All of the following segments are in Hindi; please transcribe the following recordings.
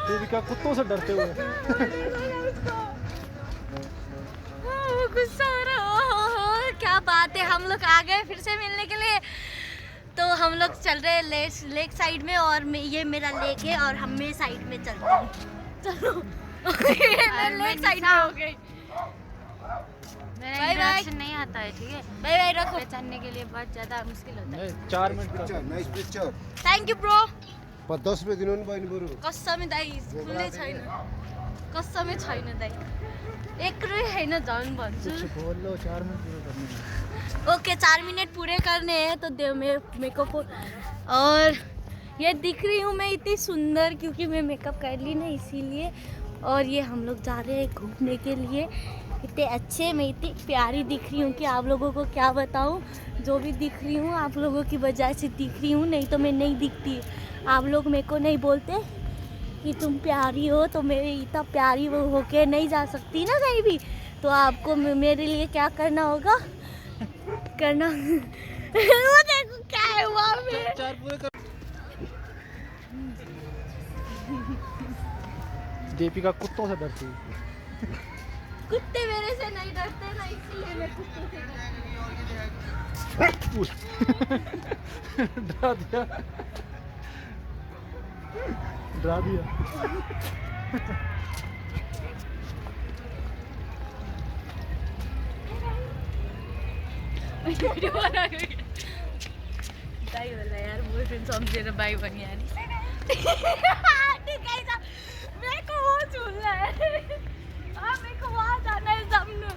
देविका कुत्तों से डरते हुए गुस्सा हो रहा। क्या बात है, हम लोग आ गए फिर से मिलने के लिए। तो हम लोग चल रहे हैं लेक साइड में, और ये मेरा लेक है और हम में साइड में चलते हैं। चलो लेक साइड में हो गई। मेरा इंट्रोडक्शन नहीं आता है, ठीक है? बाय बाय रखो। पहचानने के लिए बहुत ज़्यादा मुश्किल होता है। 4 minute nice picture thank you bro. 10 रुपियाँ दिनु नि बहिनी बरु कसमै दाइ सुन्दै छैन, कसमै छैन दाइ, एक रुपैयाँ होइन झन् भन्छु। बोल लो 4 मिनट पूरे करने हैं। ओके 4 मिनट पूरे करने हैं तो दे मेकअप। और ये दिख रही हूँ मैं इतनी सुंदर क्योंकि मैं मेकअप कर ली ना इसीलिए। और ये हम लोग जा रहे हैं घूमने के लिए। इतने अच्छे, मैं इतनी प्यारी दिख रही हूँ कि आप लोगों को क्या बताऊँ। जो भी दिख रही हूँ आप लोगों की वजह से दिख रही हूँ, नहीं तो मैं नहीं दिखती। आप लोग मेरे को नहीं बोलते कि तुम प्यारी हो, तो मेरे इतना प्यारी वो होके नहीं जा सकती ना कहीं भी। तो आपको मेरे लिए क्या करना होगा, करना वो देखो क्या है वहाँ पे। 4 पूरे कर। दीपिका कुत्तों से डरती है। कुत्ते मेरे से नहीं डरते ना, इसलिए मैं कुत्तों से डरा दिया, डरा दिया। दाइ होला यार, बोयफ्रेन्ड सम्झेर बाई भने यार। मेरे को वो झूलना है, मेरे को वहाँ जाना है जमनु।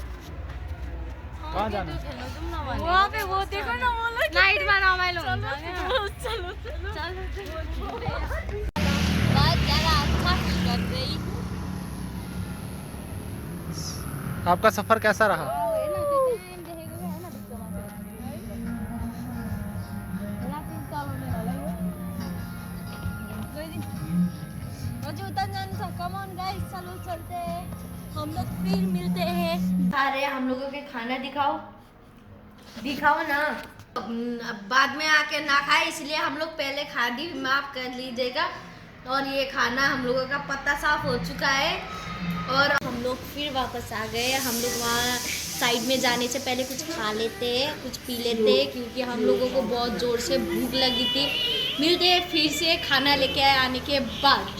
कहाँ जाना? वहाँ पे वो देखो ना, वो लोग नाइटमा रमाइलो हुन्छ चलो चलो चलो। बहुत ज़्यादा अच्छा फील कर रही। आपका सफर कैसा रहा? कम ऑन गाइस, चलो चलते हैं, हम लोग फिर मिलते हैं। अरे हम लोगों के खाना दिखाओ, दिखाओ ना। बाद में आके ना खाए इसलिए हम लोग पहले खा दी, माफ कर लीजिएगा। और ये खाना हम लोगों का पत्ता साफ हो चुका है और हम लोग फिर वापस आ गए। हम लोग वहाँ साइड में जाने से पहले कुछ खा लेते, कुछ पी लेते, क्योंकि हम लोगों को बहुत ज़ोर से भूख लगी थी। मिलते हैं फिर से खाना लेके आने के बाद।